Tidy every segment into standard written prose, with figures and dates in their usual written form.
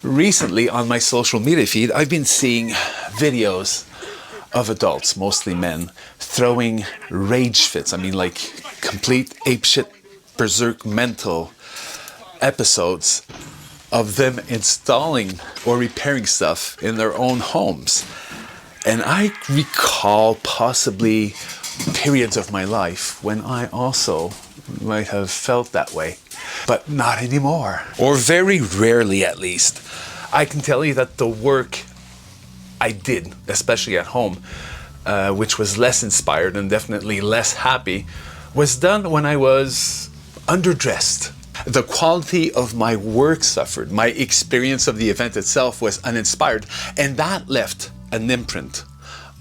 Recently on my social media feed, I've been seeing videos of adults, mostly men, throwing rage fits. I mean, like complete apeshit, berserk mental episodes of them installing or repairing stuff in their own homes. And I recall possibly periods of my life when I also might have felt that way, but not anymore, or very rarely at least. I can tell you that the work I did, especially at home, which was less inspired and definitely less happy, was done when I was underdressed. The quality of my work suffered. My experience of the event itself was uninspired, and that left an imprint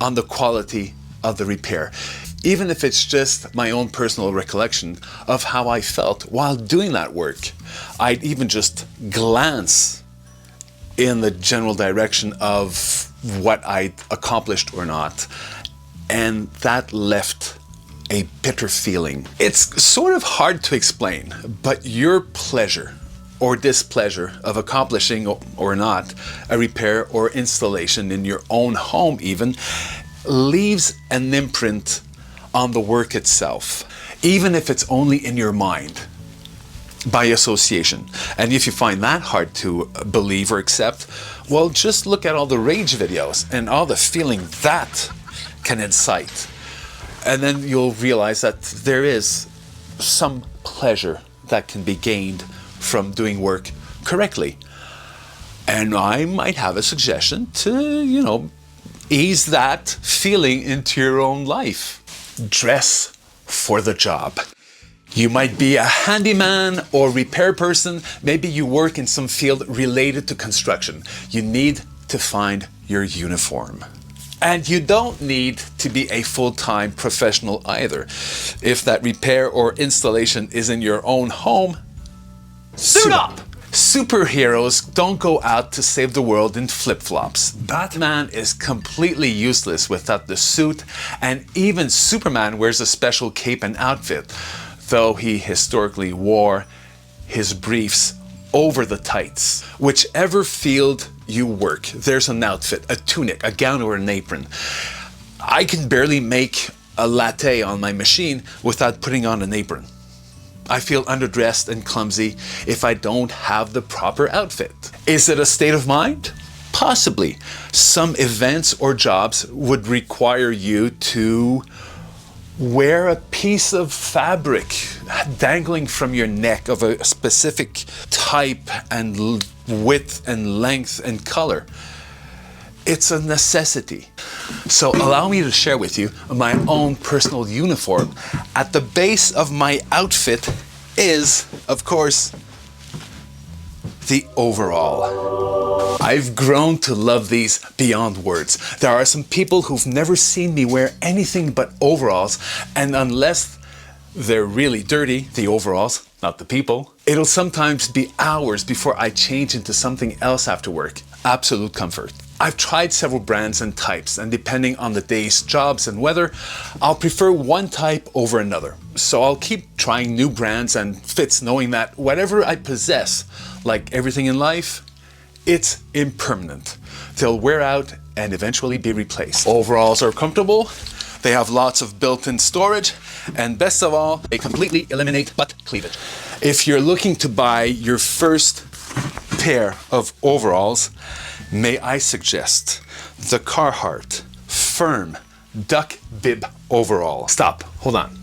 on the quality of the repair. Even if it's just my own personal recollection of how I felt while doing that work, I'd even just glance in the general direction of what I'd accomplished or not, and that left a bitter feeling. It's sort of hard to explain, but your pleasure or displeasure of accomplishing or not a repair or installation in your own home even leaves an imprint on the work itself, even if it's only in your mind, by association. And if you find that hard to believe or accept, well, just look at all the rage videos and all the feeling that can incite. And then you'll realize that there is some pleasure that can be gained from doing work correctly. And I might have a suggestion to, ease that feeling into your own life. Dress for the job. You might be a handyman or repair person. Maybe you work in some field related to construction. You need to find your uniform. And you don't need to be a full-time professional either. If that repair or installation is in your own home, suit up! Superheroes don't go out to save the world in flip-flops. Batman is completely useless without the suit, and even Superman wears a special cape and outfit, though he historically wore his briefs over the tights. Whichever field you work, there's an outfit, a tunic, a gown, or an apron. I can barely make a latte on my machine without putting on an apron. I feel underdressed and clumsy if I don't have the proper outfit. Is it a state of mind? Possibly. Some events or jobs would require you to wear a piece of fabric dangling from your neck of a specific type and width and length and color. It's a necessity. So allow me to share with you my own personal uniform. At the base of my outfit is, of course, the overall. I've grown to love these beyond words. There are some people who've never seen me wear anything but overalls, and unless they're really dirty, the overalls, not the people, it'll sometimes be hours before I change into something else after work. Absolute comfort. I've tried several brands and types, and depending on the day's jobs and weather, I'll prefer one type over another. So I'll keep trying new brands and fits, knowing that whatever I possess, like everything in life, it's impermanent. They'll wear out and eventually be replaced. Overalls are comfortable, they have lots of built-in storage, and best of all, they completely eliminate butt cleavage. If you're looking to buy your first pair of overalls, may I suggest the Carhartt Firm Duck Bib Overall. Stop, hold on.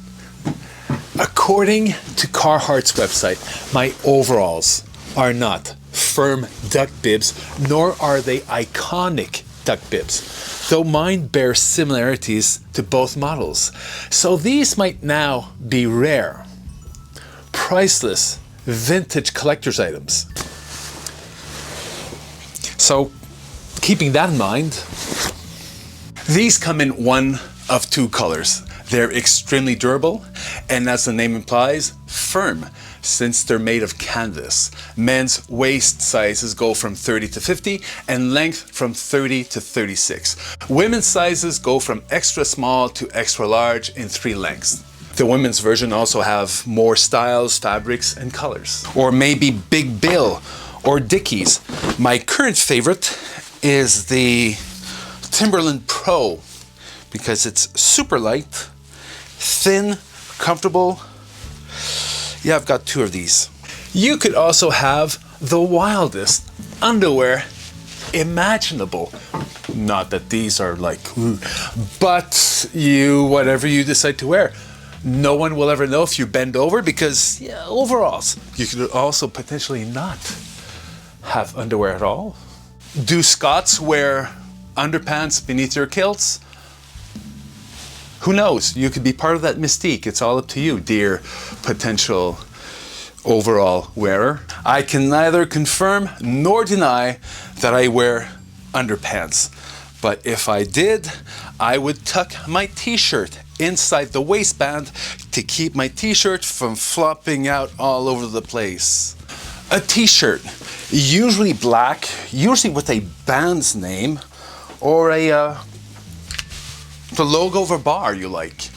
According to Carhartt's website, my overalls are not firm duck bibs, nor are they iconic duck bibs, though mine bear similarities to both models. So these might now be rare, priceless, vintage collector's items. So, keeping that in mind, these come in one of two colors. They're extremely durable, and as the name implies, firm, since they're made of canvas. Men's waist sizes go from 30 to 50, and length from 30 to 36. Women's sizes go from extra small to extra large in 3 lengths. The women's version also have more styles, fabrics, and colors. Or maybe Big Bill, or Dickies. My current favorite is the Timberland Pro because it's super light, thin, comfortable. Yeah, I've got 2 of these. You could also have the wildest underwear imaginable. Not that these are like, but whatever you decide to wear. No one will ever know if you bend over because, yeah, overalls. You could also potentially not have underwear at all. Do Scots wear underpants beneath your kilts? Who knows? You could be part of that mystique. It's all up to you, dear potential overall wearer. I can neither confirm nor deny that I wear underpants. But if I did, I would tuck my t-shirt inside the waistband to keep my t-shirt from flopping out all over the place. A t-shirt, usually black, usually with a band's name or the logo of a bar you like.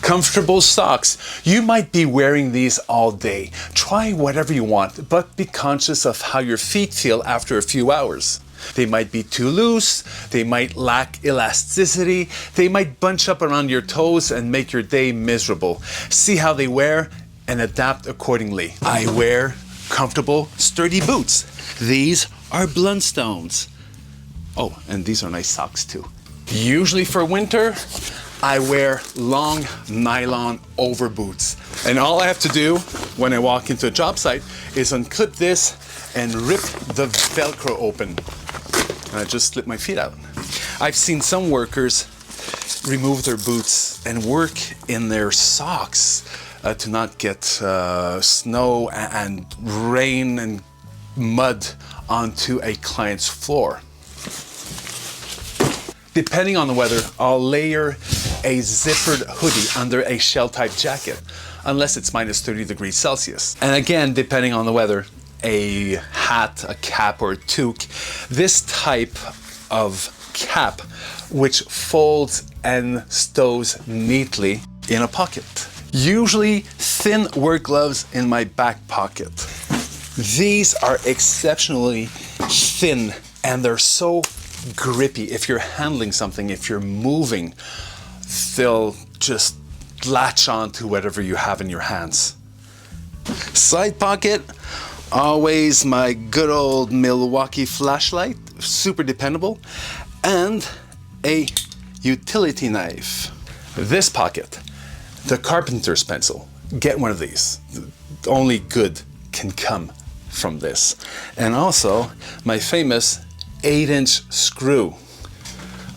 Comfortable socks. You might be wearing these all day. Try whatever you want, but be conscious of how your feet feel after a few hours. They might be too loose, they might lack elasticity, they might bunch up around your toes and make your day miserable. See how they wear and adapt accordingly. I wear comfortable, sturdy boots. These are Blundstones. Oh, and these are nice socks too. Usually for winter, I wear long nylon over boots. And all I have to do when I walk into a job site is unclip this and rip the Velcro open. And I just slip my feet out. I've seen some workers remove their boots and work in their socks to not get snow and rain and mud onto a client's floor. Depending on the weather, I'll layer a zippered hoodie under a shell-type jacket, unless it's minus 30 degrees Celsius. And again, depending on the weather, a hat, a cap, or a toque. This type of cap, which folds and stows neatly in a pocket. Usually thin work gloves in my back pocket. These are exceptionally thin and they're so grippy. If you're handling something, if you're moving, they'll just latch on to whatever you have in your hands. Side pocket, always my good old Milwaukee flashlight, super dependable, and a utility knife. This pocket, the carpenter's pencil. Get one of these. Only good can come from this. And also my famous 8-inch screw.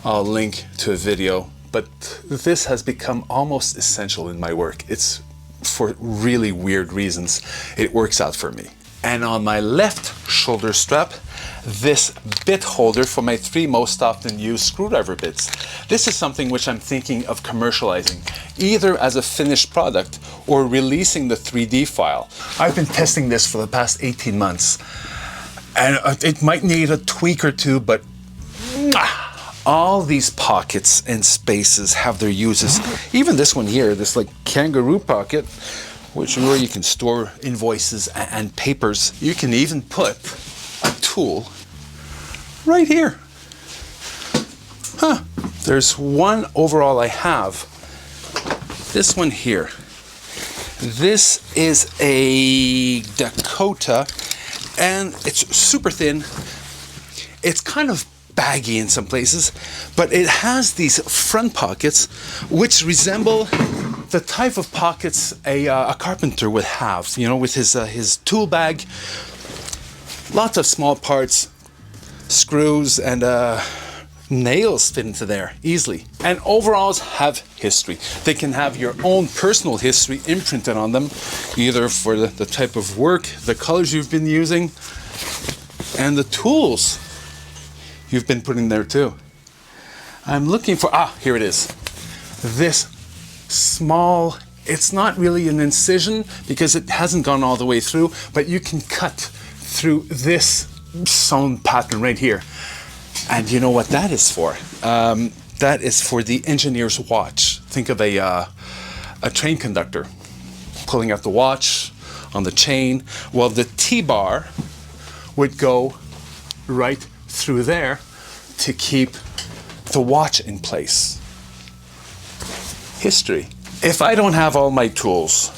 I'll link to a video, but this has become almost essential in my work. It's for really weird reasons. It works out for me. And on my left shoulder strap, this bit holder for my 3 most often used screwdriver bits. This is something which I'm thinking of commercializing, either as a finished product or releasing the 3D file. I've been testing this for the past 18 months. And it might need a tweak or two, but all these pockets and spaces have their uses. Even this one here, this like kangaroo pocket, which where you can store invoices and papers. You can even put a tool right here. There's one overall I have. This one here. This is a Dakota, and it's super thin. It's kind of baggy in some places, but it has these front pockets which resemble the type of pockets a carpenter would have, you know, with his tool bag. Lots of small parts, screws, and nails fit into there easily. And overalls have history. They can have your own personal history imprinted on them, either for the type of work, the colors you've been using, and the tools you've been putting there too. I'm looking for, here it is. This small, it's not really an incision because it hasn't gone all the way through, but you can cut through this sewn pattern right here. And you know what that is for? That is for the engineer's watch. Think of a train conductor pulling out the watch on the chain. Well, the T-bar would go right through there to keep the watch in place. History. If I don't have all my tools,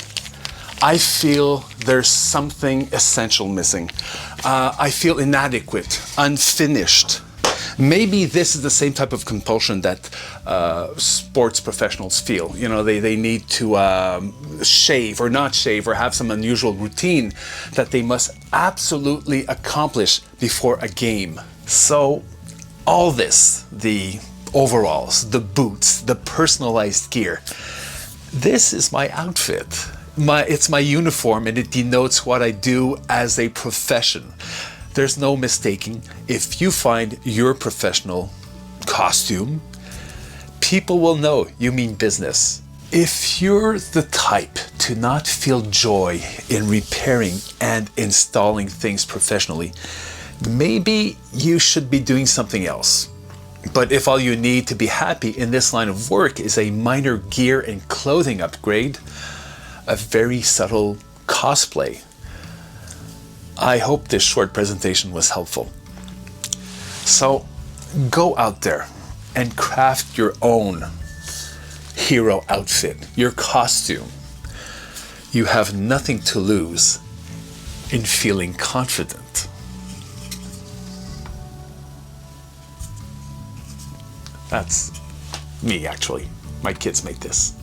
I feel there's something essential missing. I feel inadequate, unfinished. Maybe this is the same type of compulsion that sports professionals feel. You know, they need to shave or not shave or have some unusual routine that they must absolutely accomplish before a game. So all this, the overalls, the boots, the personalized gear, this is my outfit. It's my uniform, and it denotes what I do as a profession. There's no mistaking. If you find your professional costume, people will know you mean business. If you're the type to not feel joy in repairing and installing things professionally, maybe you should be doing something else. But if all you need to be happy in this line of work is a minor gear and clothing upgrade, a very subtle cosplay, I hope this short presentation was helpful. So go out there and craft your own hero outfit, your costume. You have nothing to lose in feeling confident. That's me, actually. My kids make this.